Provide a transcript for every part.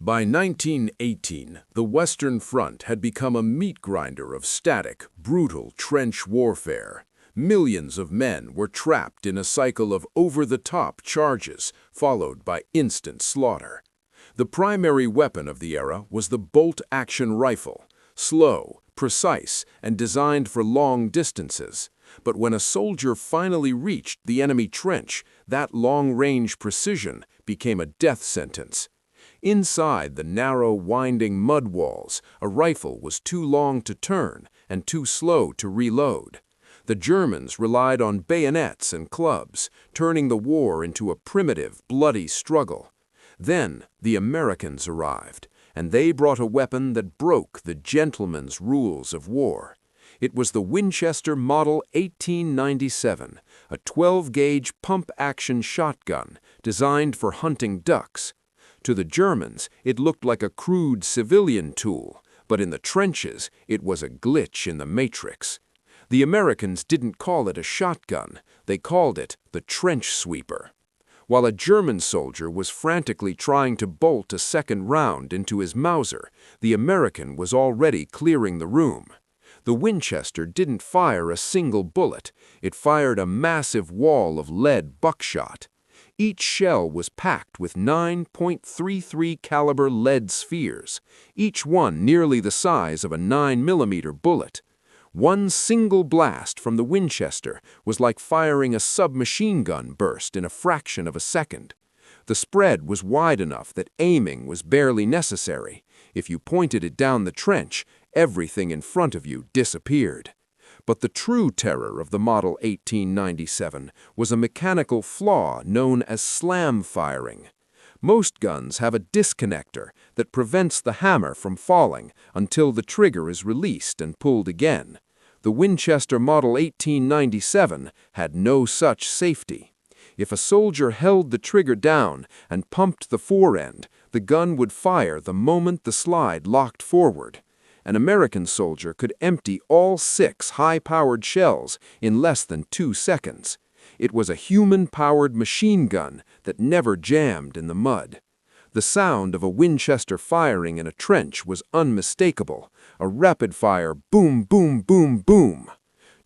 By 1918, the Western Front had become a meat grinder of static, brutal trench warfare. Millions of men were trapped in a cycle of over-the-top charges, followed by instant slaughter. The primary weapon of the era was the bolt-action rifle, slow, precise, and designed for long distances. But when a soldier finally reached the enemy trench, that long-range precision became a death sentence. Inside the narrow, winding mud walls, a rifle was too long to turn and too slow to reload. The Germans relied on bayonets and clubs, turning the war into a primitive, bloody struggle. Then the Americans arrived, and they brought a weapon that broke the gentleman's rules of war. It was the Winchester Model 1897, a 12-gauge pump-action shotgun designed for hunting ducks. To the Germans, it looked like a crude civilian tool, but in the trenches, it was a glitch in the matrix. The Americans didn't call it a shotgun, they called it the trench sweeper. While a German soldier was frantically trying to bolt a second round into his Mauser, the American was already clearing the room. The Winchester didn't fire a single bullet, it fired a massive wall of lead buckshot. Each shell was packed with 9.33 caliber lead spheres, each one nearly the size of a 9mm bullet. One single blast from the Winchester was like firing a submachine gun burst in a fraction of a second. The spread was wide enough that aiming was barely necessary. If you pointed it down the trench, everything in front of you disappeared. But the true terror of the Model 1897 was a mechanical flaw known as slam firing. Most guns have a disconnector that prevents the hammer from falling until the trigger is released and pulled again. The Winchester Model 1897 had no such safety. If a soldier held the trigger down and pumped the forend, the gun would fire the moment the slide locked forward. An American soldier could empty all 6 high-powered shells in less than 2 seconds. It was a human-powered machine gun that never jammed in the mud. The sound of a Winchester firing in a trench was unmistakable, a rapid-fire boom, boom, boom, boom.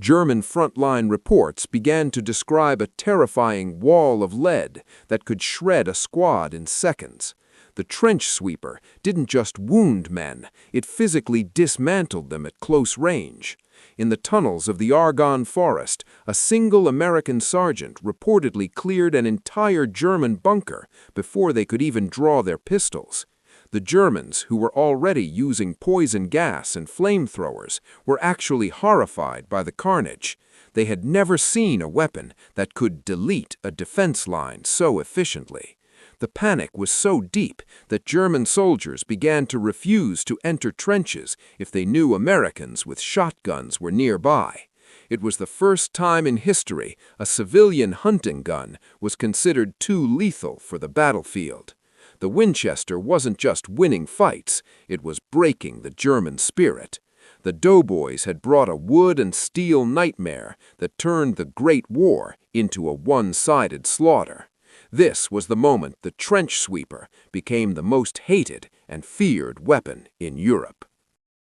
German frontline reports began to describe a terrifying wall of lead that could shred a squad in seconds. The trench sweeper didn't just wound men, it physically dismantled them at close range. In the tunnels of the Argonne Forest, a single American sergeant reportedly cleared an entire German bunker before they could even draw their pistols. The Germans, who were already using poison gas and flamethrowers, were actually horrified by the carnage. They had never seen a weapon that could delete a defense line so efficiently. The panic was so deep that German soldiers began to refuse to enter trenches if they knew Americans with shotguns were nearby. It was the first time in history a civilian hunting gun was considered too lethal for the battlefield. The Winchester wasn't just winning fights, it was breaking the German spirit. The doughboys had brought a wood and steel nightmare that turned the Great War into a one-sided slaughter. This was the moment the trench sweeper became the most hated and feared weapon in Europe.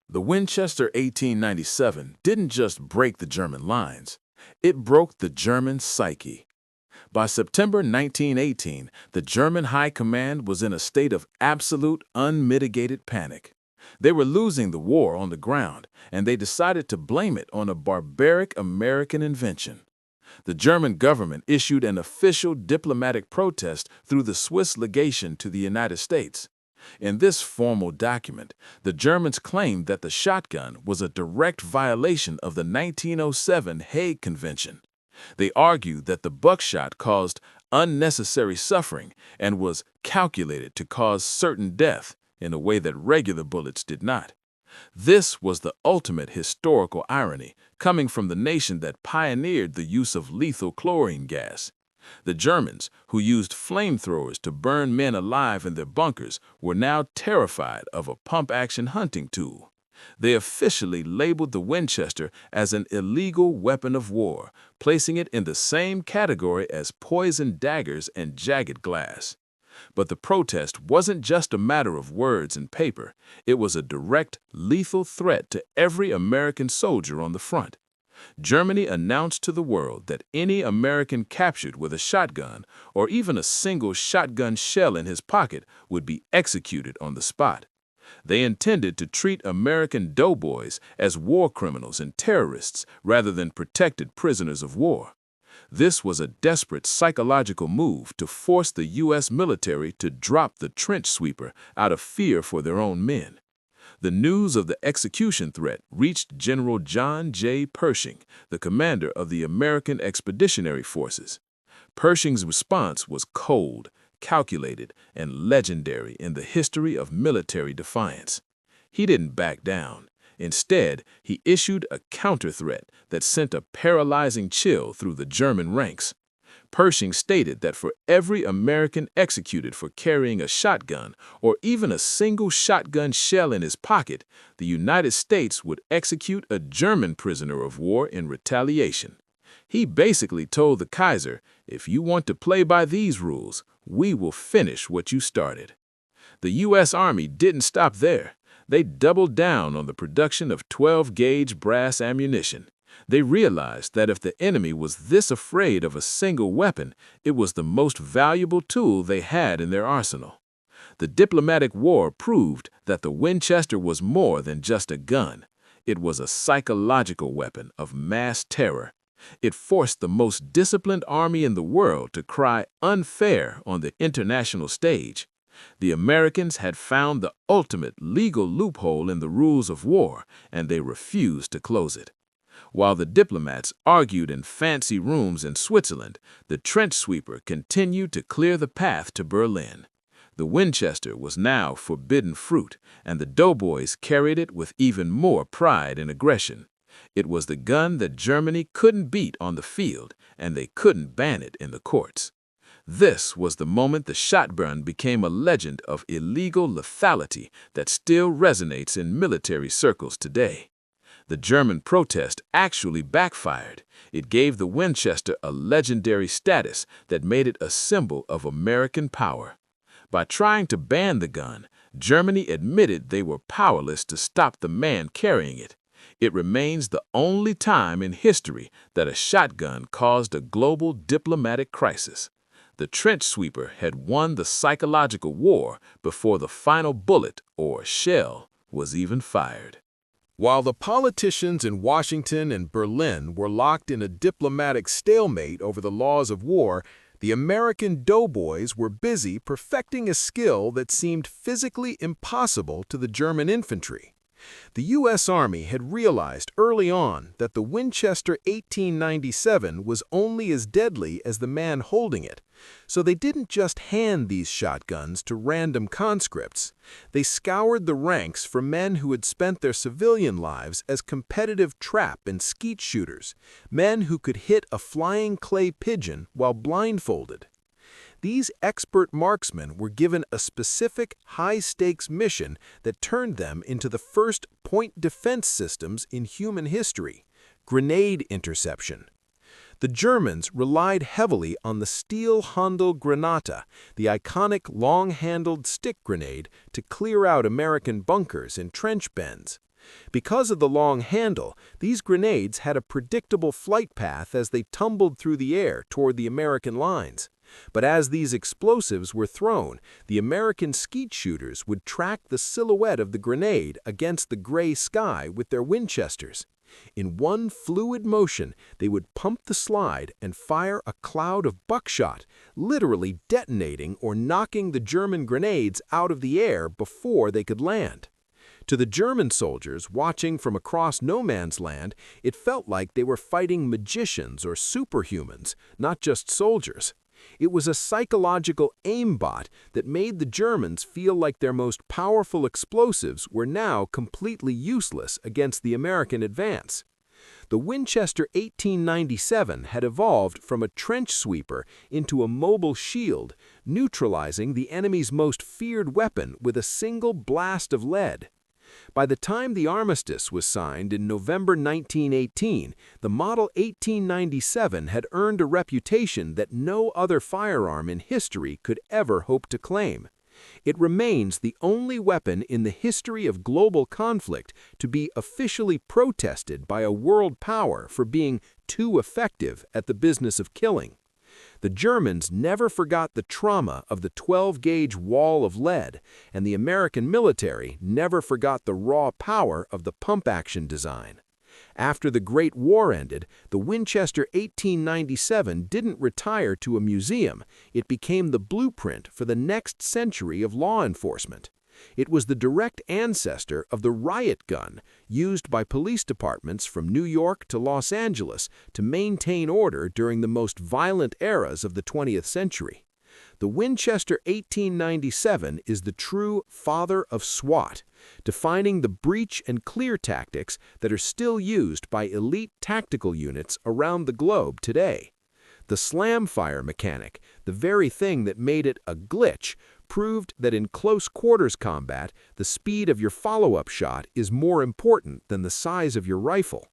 The Winchester 1897 didn't just break the German lines, it broke the German psyche. By September 1918, the German High Command was in a state of absolute, unmitigated panic. They were losing the war on the ground, and they decided to blame it on a barbaric American invention. The German government issued an official diplomatic protest through the Swiss legation to the United States. In this formal document, the Germans claimed that the shotgun was a direct violation of the 1907 Hague Convention. They argued that the buckshot caused unnecessary suffering and was calculated to cause certain death in a way that regular bullets did not. This was the ultimate historical irony, coming from the nation that pioneered the use of lethal chlorine gas. The Germans, who used flamethrowers to burn men alive in their bunkers, were now terrified of a pump-action hunting tool. They officially labeled the Winchester as an illegal weapon of war, placing it in the same category as poison daggers and jagged glass. But the protest wasn't just a matter of words and paper. It was a direct, lethal threat to every American soldier on the front. Germany announced to the world that any American captured with a shotgun or even a single shotgun shell in his pocket would be executed on the spot. They intended to treat American doughboys as war criminals and terrorists rather than protected prisoners of war. This was a desperate psychological move to force the U.S. military to drop the trench sweeper out of fear for their own men. The news of the execution threat reached General John J. Pershing, the commander of the American Expeditionary Forces. Pershing's response was cold, calculated, and legendary in the history of military defiance. He didn't back down. Instead, he issued a counter-threat that sent a paralyzing chill through the German ranks. Pershing stated that for every American executed for carrying a shotgun or even a single shotgun shell in his pocket, the United States would execute a German prisoner of war in retaliation. He basically told the Kaiser, "If you want to play by these rules, we will finish what you started." The U.S. Army didn't stop there. They doubled down on the production of 12-gauge brass ammunition. They realized that if the enemy was this afraid of a single weapon, it was the most valuable tool they had in their arsenal. The diplomatic war proved that the Winchester was more than just a gun. It was a psychological weapon of mass terror. It forced the most disciplined army in the world to cry unfair on the international stage. The Americans had found the ultimate legal loophole in the rules of war, and they refused to close it. While the diplomats argued in fancy rooms in Switzerland, the trench sweeper continued to clear the path to Berlin. The Winchester was now forbidden fruit, and the doughboys carried it with even more pride and aggression. It was the gun that Germany couldn't beat on the field, and they couldn't ban it in the courts. This was the moment the shotgun became a legend of illegal lethality that still resonates in military circles today. The German protest actually backfired. It gave the Winchester a legendary status that made it a symbol of American power. By trying to ban the gun, Germany admitted they were powerless to stop the man carrying it. It remains the only time in history that a shotgun caused a global diplomatic crisis. The trench sweeper had won the psychological war before the final bullet or shell was even fired. While the politicians in Washington and Berlin were locked in a diplomatic stalemate over the laws of war, the American doughboys were busy perfecting a skill that seemed physically impossible to the German infantry. The U.S. Army had realized early on that the Winchester 1897 was only as deadly as the man holding it, so they didn't just hand these shotguns to random conscripts. They scoured the ranks for men who had spent their civilian lives as competitive trap and skeet shooters, men who could hit a flying clay pigeon while blindfolded. These expert marksmen were given a specific, high-stakes mission that turned them into the first point defense systems in human history: grenade interception. The Germans relied heavily on the steel Handel-Granate, the iconic long-handled stick grenade, to clear out American bunkers and trench bends. Because of the long handle, these grenades had a predictable flight path as they tumbled through the air toward the American lines. But as these explosives were thrown, the American skeet shooters would track the silhouette of the grenade against the gray sky with their Winchesters. In one fluid motion, they would pump the slide and fire a cloud of buckshot, literally detonating or knocking the German grenades out of the air before they could land. To the German soldiers watching from across no man's land, it felt like they were fighting magicians or superhumans, not just soldiers. It was a psychological aimbot that made the Germans feel like their most powerful explosives were now completely useless against the American advance. The Winchester 1897 had evolved from a trench sweeper into a mobile shield, neutralizing the enemy's most feared weapon with a single blast of lead. By the time the armistice was signed in November 1918, the Model 1897 had earned a reputation that no other firearm in history could ever hope to claim. It remains the only weapon in the history of global conflict to be officially protested by a world power for being too effective at the business of killing. The Germans never forgot the trauma of the 12-gauge wall of lead, and the American military never forgot the raw power of the pump-action design. After the Great War ended, the Winchester 1897 didn't retire to a museum. It became the blueprint for the next century of law enforcement. It was the direct ancestor of the riot gun used by police departments from New York to Los Angeles to maintain order during the most violent eras of the 20th century. The Winchester 1897 is the true father of SWAT, defining the breach and clear tactics that are still used by elite tactical units around the globe today. The slam fire mechanic, the very thing that made it a glitch, proved that in close quarters combat, the speed of your follow-up shot is more important than the size of your rifle.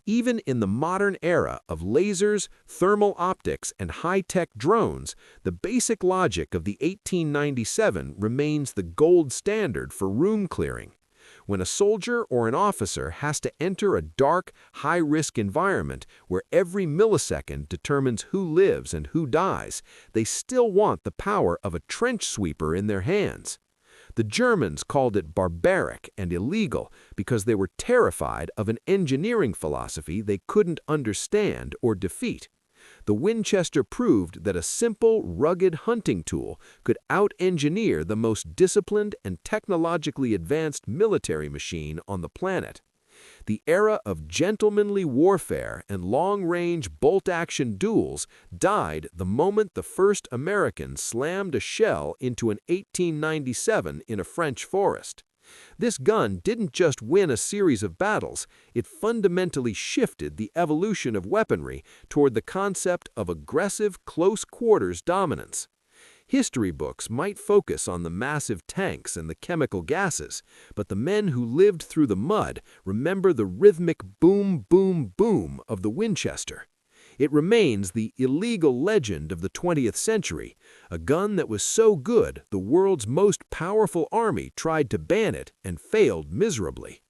Even in the modern era of lasers, thermal optics, and high-tech drones, the basic logic of the 1897 remains the gold standard for room clearing. When a soldier or an officer has to enter a dark, high-risk environment where every millisecond determines who lives and who dies, they still want the power of a trench sweeper in their hands. The Germans called it barbaric and illegal because they were terrified of an engineering philosophy they couldn't understand or defeat. The Winchester proved that a simple, rugged hunting tool could out-engineer the most disciplined and technologically advanced military machine on the planet. The era of gentlemanly warfare and long-range bolt-action duels died the moment the first American slammed a shell into an 1897 in a French forest. This gun didn't just win a series of battles, it fundamentally shifted the evolution of weaponry toward the concept of aggressive close-quarters dominance. History books might focus on the massive tanks and the chemical gases, but the men who lived through the mud remember the rhythmic boom, boom, boom of the Winchester. It remains the illegal legend of the 20th century, a gun that was so good the world's most powerful army tried to ban it and failed miserably.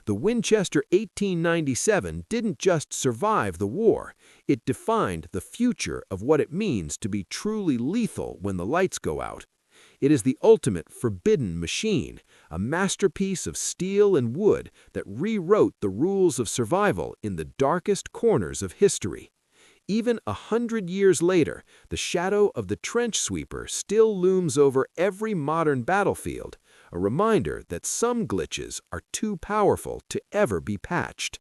The Winchester 1897 didn't just survive the war, it defined the future of what it means to be truly lethal when the lights go out. It is the ultimate forbidden machine, a masterpiece of steel and wood that rewrote the rules of survival in the darkest corners of history. Even 100 years later, the shadow of the trench sweeper still looms over every modern battlefield, a reminder that some glitches are too powerful to ever be patched.